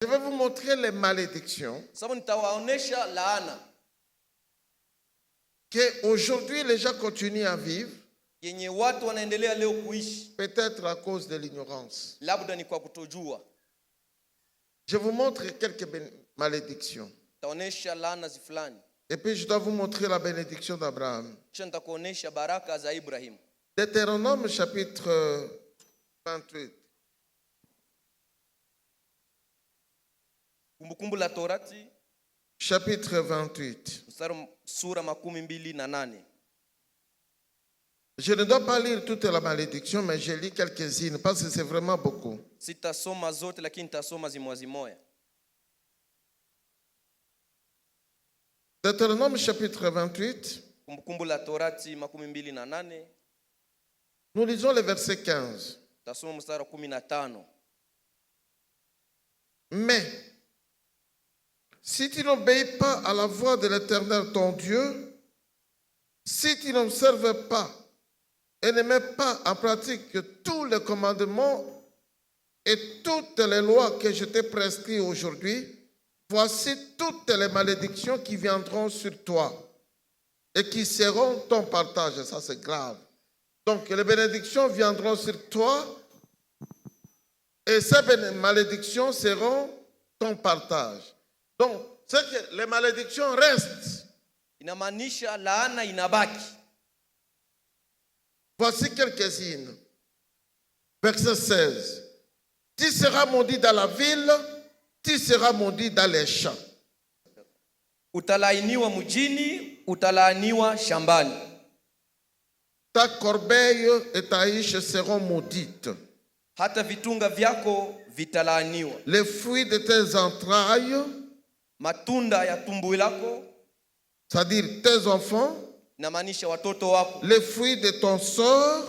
Je vais vous montrer les malédictions que aujourd'hui les gens continuent à vivre, peut-être à cause de l'ignorance. Je vous montre quelques malédictions. Et puis je dois vous montrer la bénédiction d'Abraham. Deutéronome chapitre 28. Chapitre 28. Je ne dois pas lire toute la malédiction, mais je lis quelques-unes parce que c'est vraiment beaucoup. Deutéronome chapitre 28. Nous lisons le verset 15. Mais si tu n'obéis pas à la voix de l'Éternel ton Dieu, si tu n'observes pas et ne mets pas en pratique tous les commandements et toutes les lois que je t'ai prescrites aujourd'hui, voici toutes les malédictions qui viendront sur toi et qui seront ton partage. Ça, c'est grave. Donc, les bénédictions viendront sur toi et ces malédictions seront ton partage. Donc, c'est que les malédictions restent. Voici quelques-unes. Verset 16. Tu seras maudit dans la ville, tu seras maudit dans les champs. Utalaaniwa mjini, utalaaniwa shambani. Ta corbeille et ta hiche seront maudites. Hata vitunga vyako vitalaaniwa. Les fruits de tes entrailles, matunda ya tumbo lako, c'est-à-dire tes enfants, inamaanisha watoto wako. Les fruits de ton sort,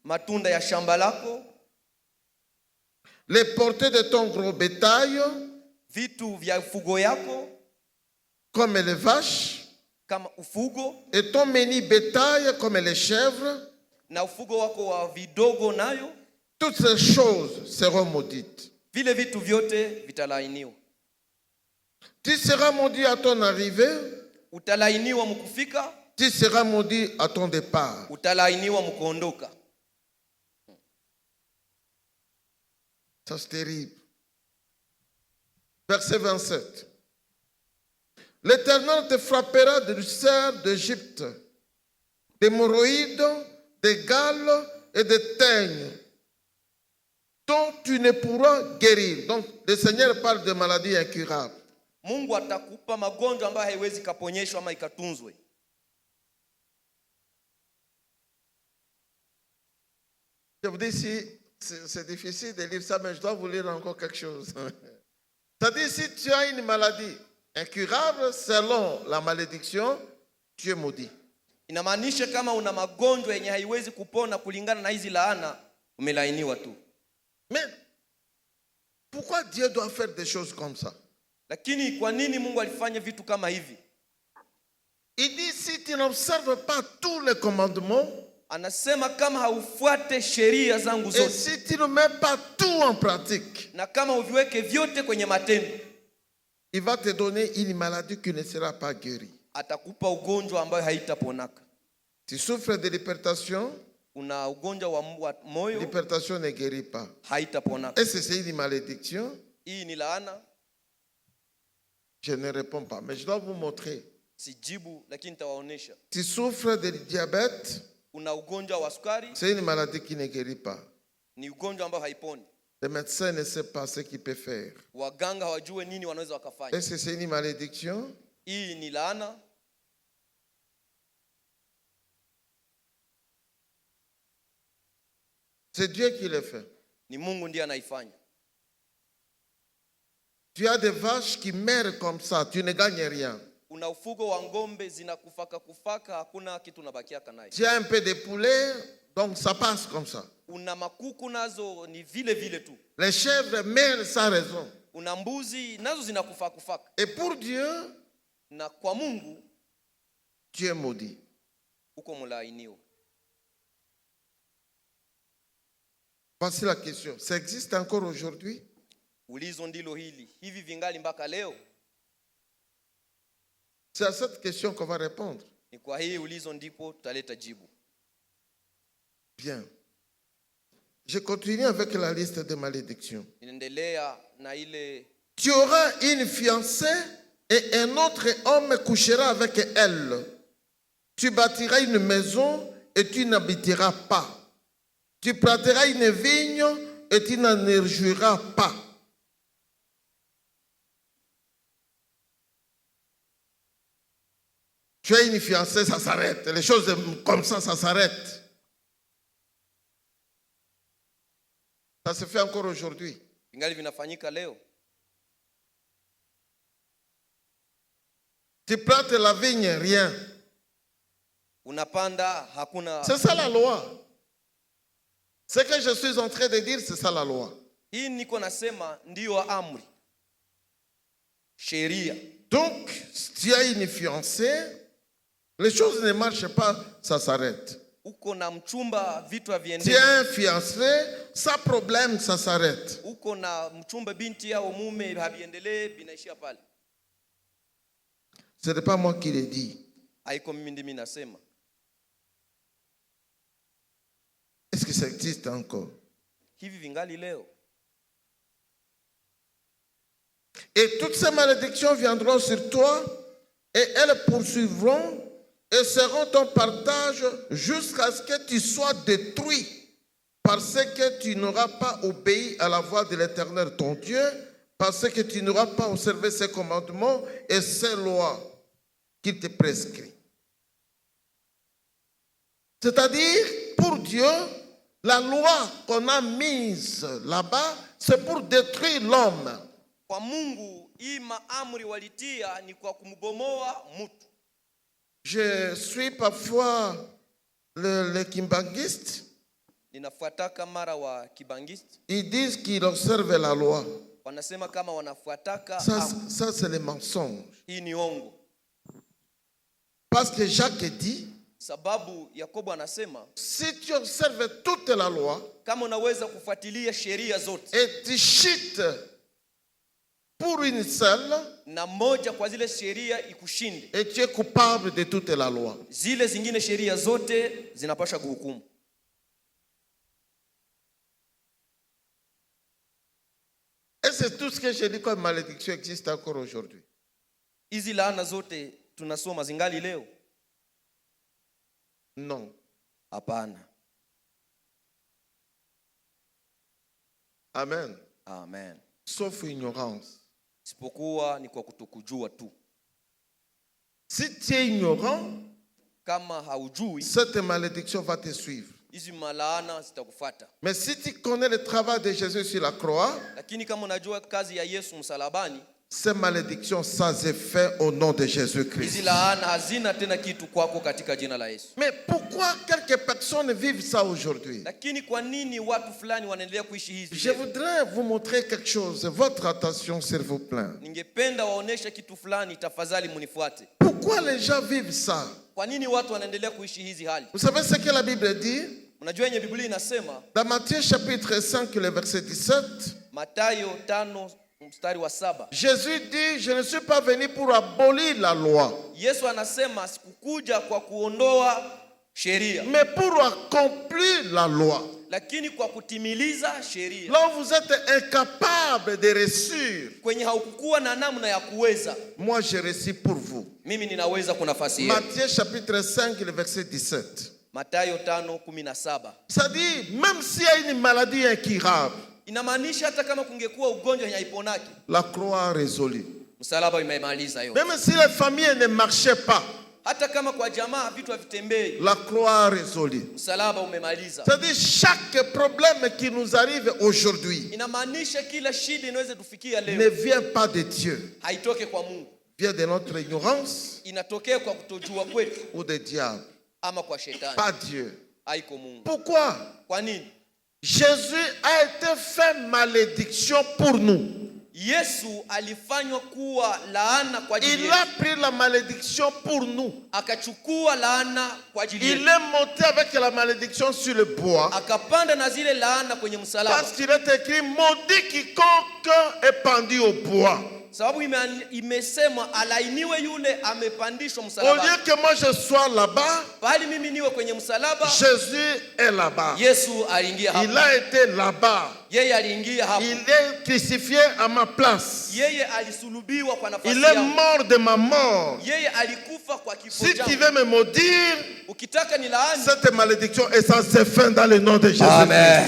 matunda ya shamba lako, les portées de ton gros bétail, vitu vya ufugo yako, comme les vaches, kama ufugo, et ton menu bétail comme les chèvres, na ufugo wako wa vidogo nayo. Toutes ces choses seront maudites. Vile vitu vyote vitalaaniwa. Tu seras maudit à ton arrivée, utalaaniwa mkufika. Tu seras maudit à ton départ. Utalaaniwa mkuondoka. Ça c'est terrible. Verset 27. L'Éternel te frappera de l'ulcère d'Égypte, d'hémorroïdes, de gales et de teignes, dont tu ne pourras guérir. Donc, le Seigneur parle de maladies incurables. Mungu atakupa magonjwa ambayo haiwezi kaponyeshwa ama ikatunzwe. Je vous dis, si c'est difficile de lire ça, mais je dois vous lire encore quelque chose. C'est-à-dire, si tu as une maladie incurable, selon la malédiction, tu es maudit. Inamaanisha kama una magonjwa yenye haiwezi kupona kulingana na hizi laana, umelaaniwa tu. Mais pourquoi Dieu doit faire des choses comme ça? Lakini kwa nini Mungu alifanya vitu kama hivi? Il dit, si tu n'observes pas tous les commandements, anasema kama haufuate sheria zangu zote, et si tu ne mets pas tout en pratique, na kama uviweke vyote kwenye matendo, il va te donner une maladie qui ne sera pas guérie. Atakupa ugonjwa ambayo haitaponaka. Tu souffres de l'hypertension, una ugonjwa wa moyo, l'hypertension ne guérit pas. Haitaponaka. Est-ce que c'est une malédiction? Hii ni laana? Je ne réponds pas, mais je dois vous montrer. Sijibu, lakini nitawaonesha. Tu souffres de diabète, una ugonjwa wa sukari, c'est une maladie qui ne guérit pas. Ni ugonjwa ambao haiponi. Le médecin ne sait pas ce qu'il peut faire. Waganga hawajue nini wanaweza wakafanya. Est-ce que c'est une malédiction? Hii ni laana? C'est Dieu qui le fait. Ni Mungu ndiye anaifanya. Tu as des vaches qui meurent comme ça, tu ne gagnes rien. Una ufugo wa ngombe zinakufaka hakuna kitu unabakiaka nayo. Tu as un peu de poulet, donc ça passe comme ça. Una makuku nazo ni vile vile tu. Les chèvres meurent sans raison. Una mbuzi nazo zinakufaka. Et pour Dieu, na kwa Mungu, tu es maudit. Uko mlaaniwa. Voici la question. Ça existe encore aujourd'hui? Ulizo ndilo hili, hivi vingali mpaka leo? C'est à cette question qu'on va répondre. Ni kwa hii ulizo ndipo tutaleta jibu. Bien. Je continue avec la liste de malédictions. Ninaendelea na ile. Tu auras une fiancée et un autre homme couchera avec elle. Tu bâtiras une maison et tu n'habiteras pas. Tu planteras une vigne et tu n'en réjouiras pas. Tu as une fiancée, ça s'arrête. Les choses comme ça s'arrêtent. Ça se fait encore aujourd'hui. Vingali vinafanyika leo. Tu plantes la vigne, rien. Unapanda, hakuna. C'est ça la loi. Ce que je suis en train de dire, c'est ça la loi. Hii niko nasema ndio amri. Sheria. Donc, si tu as une fiancée, les choses ne marchent pas, ça s'arrête. Uko na mchumba, vitu haviendeki. Tu as un fiancé, sans problème, ça s'arrête. Uko na mchumba binti au mume haviendelee, binaishia pale. Ce n'est pas moi qui le dis. Haiko mimi ndimi nasema. Est-ce que ça existe encore? Hivi vingali leo. Et toutes ces malédictions viendront sur toi et elles poursuivront et seront ton partage jusqu'à ce que tu sois détruit parce que tu n'auras pas obéi à la voix de l'Éternel ton Dieu, parce que tu n'auras pas observé ses commandements et ses lois qu'il te prescrit. C'est-à-dire, pour Dieu, la loi qu'on a mise là-bas, c'est pour détruire l'homme. Kwa Mungu, hii maamri walitia ni kwa kumbomoa mtu. Je suis parfois les kimbangistes. Ninafuataka mara wa kibangist. Ils disent qu'ils observent la loi. Wanasema kama wanafuataka. Ça c'est le mensonge. Hii ni ongo. Parce que Jacques dit, sababu Yakobo anasema, si tu observes toute la loi, kama unaweza kufuatilia sheria zote, et tu chites pour une seule, na moja kwa zile sheria ikushinde, et tu es coupable de toute la loi. Zile zingine sheria zote zinapaswa kuhukumu. Et c'est tout ce que je dis comme malédiction existe encore aujourd'hui. Hizi laana zote tunasoma zingali leo? Non. Hapana. Amen. Amen. Sauf ignorance. Isipokuwa ni kwa kutokujua tu. Si tu es ignorant, kama haujui, cette malédiction va te suivre. Hizi malaana zitakufuata. Mais si tu connais le travail de Jésus sur la croix, lakini kama unajua kazi ya Yesu msalabani, ces malédictions sans effet au nom de Jésus-Christ. Hizi laana hazina tena kitu kwako katika jina la Yesu. Mais pourquoi quelques personnes vivent ça aujourd'hui? Lakini kwa nini watu fulani wanaendelea kuishi hizi? Je voudrais vous montrer quelque chose. Votre attention, s'il vous plaît. Ningependa waoneshe kitu fulani, tafadhali munifuate. Pourquoi les gens vivent ça? Kwa nini watu wanaendelea kuishi hizi hali? Vous savez ce que la Bible dit? Unajua yenye Biblia inasema? Dans Matthieu chapitre 5, le verset 17. Mathayo 5 mstari wa 7. Jésus dit, je ne suis pas venu pour abolir la loi. Yesu anasema sikukuja kwa kuondoa sheria, mais pour accomplir la loi. Lakini kwa kutimiliza sheria. Là où vous êtes incapable de réussir, kwenye haukukuwa na namna ya kuweza, moi je réussis pour vous. Mimi ninaweza kwa nafasi yenu. Matthieu chapitre 5, le verset 17. Mathayo 5:17. Ça dit, même s'il y a une maladie incurable, inamaanisha hata kama kungekuwa ugonjwa haiponaki, la croix a résolu. Msalaba imemaliza yote. Même si les familles ne marchaient pas, hata kama kwa jamaa vitu havitembei, la croix a résolu. Msalaba umemaliza. Ça dit, chaque problème qui nous arrive aujourd'hui, inamaanisha kila shida inaweza tufikia leo, ne vient pas de Dieu, haitoke kwa Mungu, vient de notre ignorance, inatokea kwa kutojua kwetu, ou de diable, ama kwa shetani, pas Dieu. haiko Mungu. Pourquoi? Kwa nini? Jésus a été fait malédiction pour nous. Yesu alifanywa kuwa laana kwa ajili Il yetu. a pris la malédiction pour nous. Akachukua laana kwa ajili Il yetu. est monté avec la malédiction sur le bois. Akapanda na zile laana kwenye msalaba. Parce qu'il est écrit, maudit quiconque est pendu au bois. Sababu imesema alainiwe yule amepandishwa Au msalaba. lieu que moi je sois là-bas, Bali mimi niwe kwenye msalaba. Jésus est là-bas. Yesu aliingia hapo. Il a été là-bas. Yeye aliingia hapo. Il est crucifié à ma place. Yeye alisulubiwa kwa nafasi Il est yangu. mort de ma mort. Yeye alikufa kwa kifo Si tu changu. veux me maudire, Ukitaka ni laani, cette malédiction est censée fin dans le nom de Jésus. Amen.